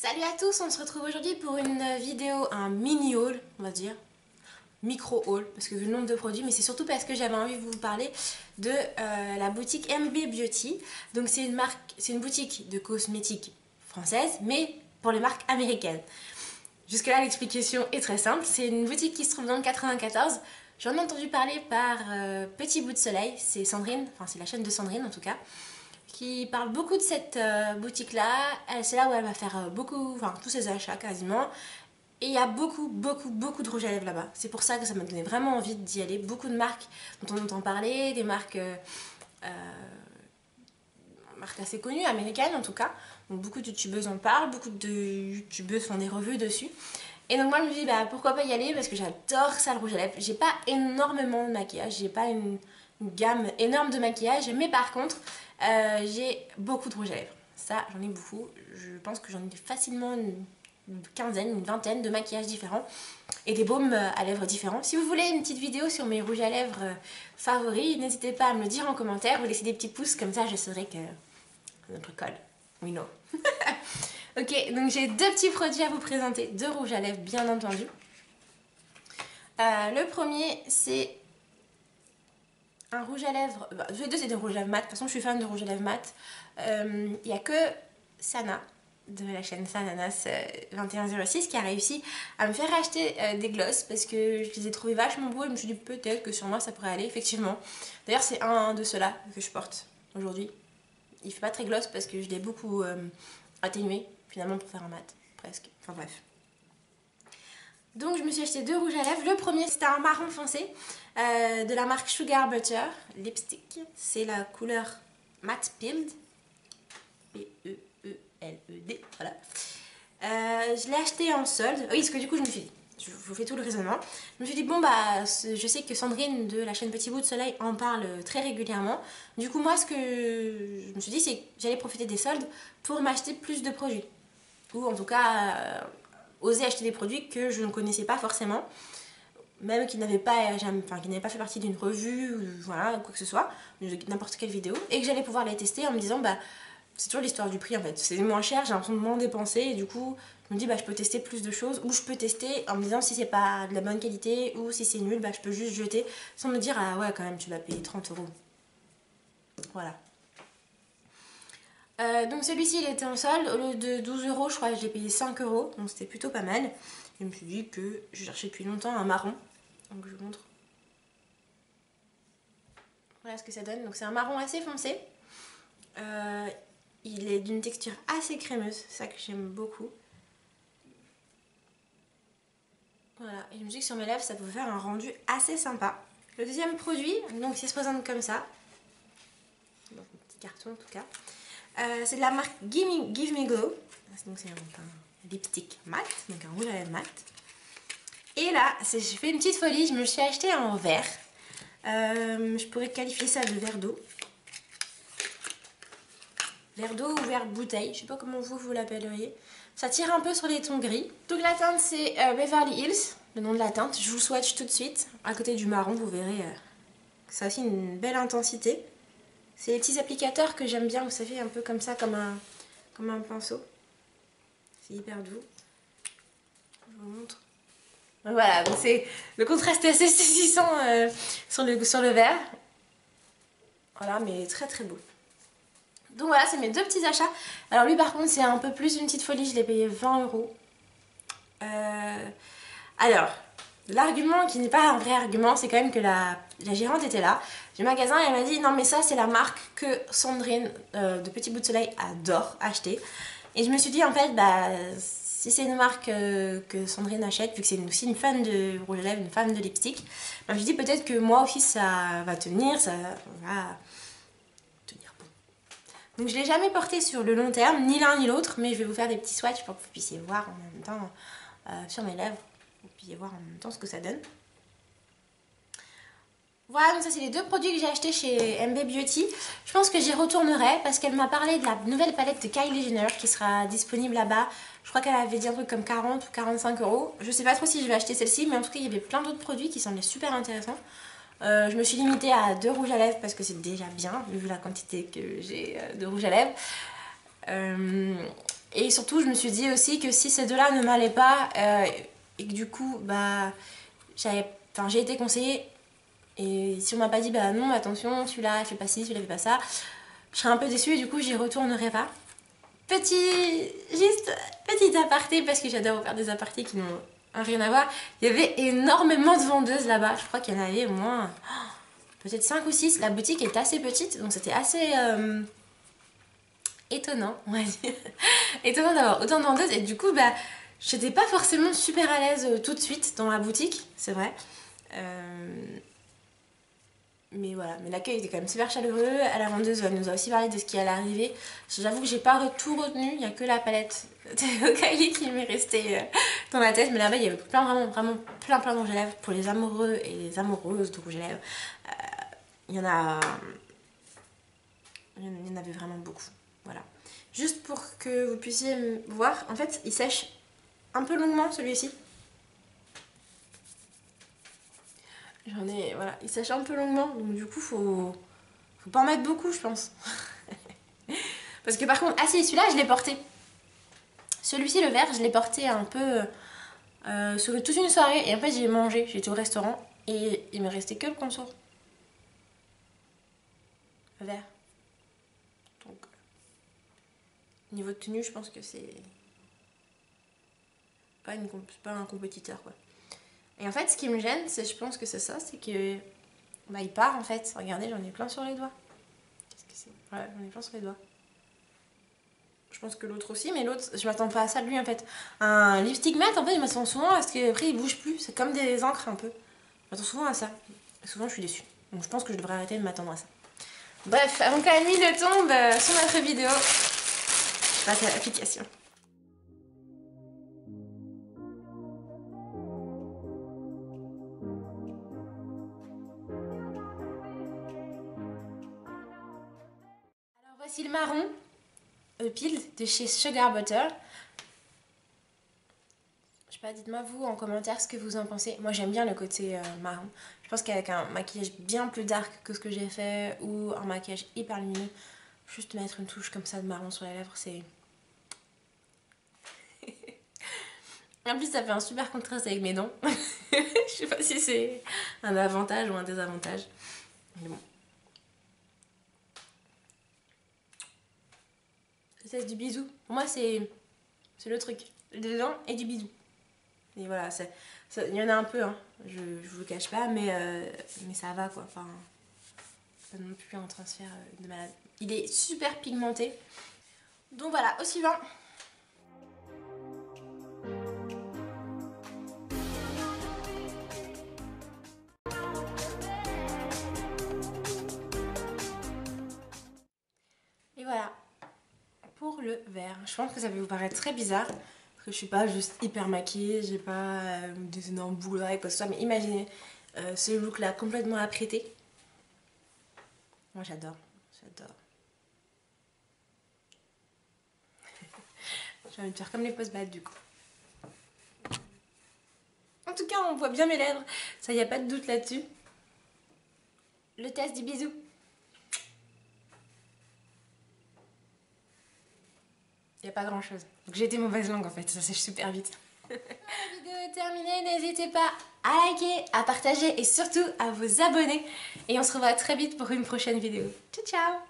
Salut à tous, on se retrouve aujourd'hui pour une vidéo, un mini haul, on va dire, micro haul, parce que vu le nombre de produits, mais c'est surtout parce que j'avais envie de vous parler de la boutique MB Beauty. Donc c'est une marque, c'est une boutique de cosmétiques française, mais pour les marques américaines. Jusque là l'explication est très simple, c'est une boutique qui se trouve dans le 94. J'en ai entendu parler par Petit Bout de Soleil, c'est Sandrine, enfin c'est la chaîne de Sandrine en tout cas, qui parle beaucoup de cette boutique là. C'est là où elle va faire beaucoup, enfin tous ses achats quasiment. Et il y a beaucoup de rouge à lèvres là-bas. C'est pour ça que ça m'a donné vraiment envie d'y aller. Beaucoup de marques dont on entend parler, des marques, marques assez connues, américaines en tout cas. Donc beaucoup de youtubeuses en parlent, beaucoup de youtubeuses font des revues dessus. Et donc moi je me dis bah pourquoi pas y aller, parce que j'adore ça le rouge à lèvres. J'ai pas énormément de maquillage, j'ai pas une gamme énorme de maquillage, mais par contre j'ai beaucoup de rouge à lèvres. Ça j'en ai beaucoup, je pense que j'en ai facilement une quinzaine, une vingtaine de maquillages différents et des baumes à lèvres différents. Si vous voulez une petite vidéo sur mes rouges à lèvres favoris, n'hésitez pas à me le dire en commentaire, vous laissez des petits pouces, comme ça je saurai que notre code, we know. Ok, donc j'ai deux petits produits à vous présenter, deux rouges à lèvres bien entendu. Le premier c'est un rouge à lèvres, les deux c'est des rouges à lèvres mat, de toute façon je suis fan de rouge à lèvres mat. Il n'y a que Sana de la chaîne Sananas 2106 qui a réussi à me faire acheter des glosses parce que je les ai trouvés vachement beaux et je me suis dit peut-être que sur moi ça pourrait aller, effectivement. D'ailleurs c'est un de ceux-là que je porte aujourd'hui. Il fait pas très gloss parce que je l'ai beaucoup atténué finalement pour faire un mat, presque, enfin bref. Donc je me suis acheté deux rouges à lèvres. Le premier c'était un marron foncé de la marque Sugar Butter Lipstick. C'est la couleur Matte Pilled. P-E-E-L-E-D, voilà. Je l'ai acheté en solde. Oui, parce que du coup je me suis dit, je vous fais tout le raisonnement. Je me suis dit bon bah je sais que Sandrine de la chaîne Petit Bout de Soleil en parle très régulièrement. Du coup moi ce que je me suis dit c'est que j'allais profiter des soldes pour m'acheter plus de produits. Ou en tout cas oser acheter des produits que je ne connaissais pas forcément, même qui n'avaient pas, pas fait partie d'une revue ou voilà, quoi que ce soit, n'importe quelle vidéo, et que j'allais pouvoir les tester en me disant bah c'est toujours l'histoire du prix en fait, c'est moins cher, j'ai l'impression de moins dépenser et du coup je me dis bah je peux tester plus de choses, ou je peux tester en me disant si c'est pas de la bonne qualité ou si c'est nul, bah je peux juste jeter sans me dire ah ouais quand même tu vas payer 30 €. Voilà. Donc celui-ci il était en solde, au lieu de 12 €, je crois que j'ai payé 5 €, donc c'était plutôt pas mal. Je me suis dit que je cherchais depuis longtemps un marron, donc je vous montre. Voilà ce que ça donne, donc c'est un marron assez foncé. Il est d'une texture assez crémeuse, c'est ça que j'aime beaucoup. Voilà, et je me dis que sur mes lèvres ça peut faire un rendu assez sympa. Le deuxième produit, donc il se présente comme ça, dans un petit carton en tout cas. C'est de la marque Give Me Glow. Donc c'est un lipstick mat, donc un rouge à lèvres mat. Et là, j'ai fait une petite folie, je me le suis acheté en verre. Je pourrais qualifier ça de verre d'eau. Verre d'eau ou verre bouteille, je sais pas comment vous l'appelleriez. Ça tire un peu sur les tons gris. Donc la teinte c'est Beverly Hills, le nom de la teinte. Je vous le swatch tout de suite. À côté du marron, vous verrez que ça a aussi une belle intensité. C'est les petits applicateurs que j'aime bien, vous savez, un peu comme ça, comme un pinceau. C'est hyper doux. Je vous montre. Voilà, donc c'est le contraste est assez saisissant sur le verre. Voilà, mais très très beau. Donc voilà, c'est mes deux petits achats. Alors lui par contre, c'est un peu plus une petite folie, je l'ai payé 20 €. Alors, l'argument qui n'est pas un vrai argument, c'est quand même que la gérante était là du magasin et elle m'a dit non mais ça c'est la marque que Sandrine de Petit Bout de Soleil adore acheter. Et je me suis dit en fait bah si c'est une marque que Sandrine achète, vu que c'est aussi une fan de rouge à lèvres, une fan de lipstick, bah, je me suis dit peut-être que moi aussi ça va tenir, ça va tenir bon. Donc je ne l'ai jamais porté sur le long terme, ni l'un ni l'autre, mais je vais vous faire des petits swatchs pour que vous puissiez voir en même temps sur mes lèvres, vous puissiez voir en même temps ce que ça donne. Voilà, donc ça c'est les deux produits que j'ai achetés chez MB Beauty. Je pense que j'y retournerai parce qu'elle m'a parlé de la nouvelle palette de Kylie Jenner qui sera disponible là-bas. Je crois qu'elle avait dit un truc comme 40 ou 45 €. Je sais pas trop si je vais acheter celle-ci, mais en tout cas il y avait plein d'autres produits qui semblaient super intéressants. Je me suis limitée à 2 rouges à lèvres parce que c'est déjà bien vu la quantité que j'ai de rouge à lèvres. Et surtout je me suis dit aussi que si ces deux-là ne m'allaient pas et que du coup bah j'ai été conseillée, et si on m'a pas dit bah non attention celui-là fais pas ci, celui-là fais pas ça, je serais un peu déçue et du coup j'y retournerai pas. Petit aparté, parce que j'adore faire des apartés qui n'ont rien à voir. Il y avait énormément de vendeuses là-bas. Je crois qu'il y en avait au moins peut-être 5 ou 6. La boutique est assez petite, donc c'était assez étonnant, on va dire. Étonnant d'avoir autant de vendeuses. Et du coup, bah, j'étais pas forcément super à l'aise tout de suite dans la boutique, c'est vrai. Mais voilà, mais l'accueil était quand même super chaleureux. La vendeuse nous a aussi parlé de ce qui allait arriver. J'avoue que j'ai pas tout retenu, il n'y a que la palette de Kylie qui m'est restée dans la tête. Mais là-bas, il y avait vraiment plein de rouges à lèvres pour les amoureux et les amoureuses de rouges à lèvres. Il y en avait vraiment beaucoup. Voilà. Juste pour que vous puissiez voir, en fait, il sèche un peu longuement celui-ci. Voilà, il sèche un peu longuement, donc du coup faut pas en mettre beaucoup je pense. Parce que par contre, ah si, celui-là je l'ai porté. Celui-ci, le vert, je l'ai porté un peu sur toute une soirée et en fait j'ai mangé, j'étais au restaurant et il me restait que le contour. Le vert. Donc, niveau de tenue, je pense que c'est pas un compétiteur quoi. Et en fait, ce qui me gêne, je pense que c'est ça, c'est que bah, il part en fait. Regardez, j'en ai plein sur les doigts. Qu'est-ce que c'est? Ouais, j'en ai plein sur les doigts. Je pense que l'autre aussi, mais l'autre, je m'attends pas à ça de lui en fait. Un lipstick mat, en fait, je m'attends souvent à ce qu'après il bouge plus. C'est comme des encres un peu. Je m'attends souvent à ça. Et souvent, je suis déçue. Donc, je pense que je devrais arrêter de m'attendre à ça. Bref, avant que la nuit ne tombe sur notre vidéo, je passe à l'application. Voici le marron pile de chez Sugar Butter. Je sais pas, dites-moi vous en commentaire ce que vous en pensez. Moi j'aime bien le côté marron. Je pense qu'avec un maquillage bien plus dark que ce que j'ai fait ou un maquillage hyper lumineux, juste mettre une touche comme ça de marron sur les lèvres, c'est... En plus ça fait un super contraste avec mes dents. Je sais pas si c'est un avantage ou un désavantage. Mais bon. C'est du bisou. Pour moi, c'est le truc. Des dents et du bisou. Et voilà, il y en a un peu, hein. Je vous le cache pas, mais ça va quoi. Enfin, pas non plus un transfert de malade. Il est super pigmenté. Donc voilà, au suivant. Et voilà. Pour le vert, je pense que ça va vous paraître très bizarre parce que je suis pas juste hyper maquillée, j'ai pas des énormes boules avec quoi que ce soit, mais imaginez ce look là complètement apprêté. Moi j'adore. J'ai envie de faire comme les post-bad du coup. En tout cas on voit bien mes lèvres, ça y a pas de doute là-dessus. Le test du bisou. Il n'y a pas grand chose. Donc j'ai été mauvaise langue en fait, ça sèche super vite. La vidéo est terminée, n'hésitez pas à liker, à partager et surtout à vous abonner. Et on se revoit très vite pour une prochaine vidéo. Ciao ciao!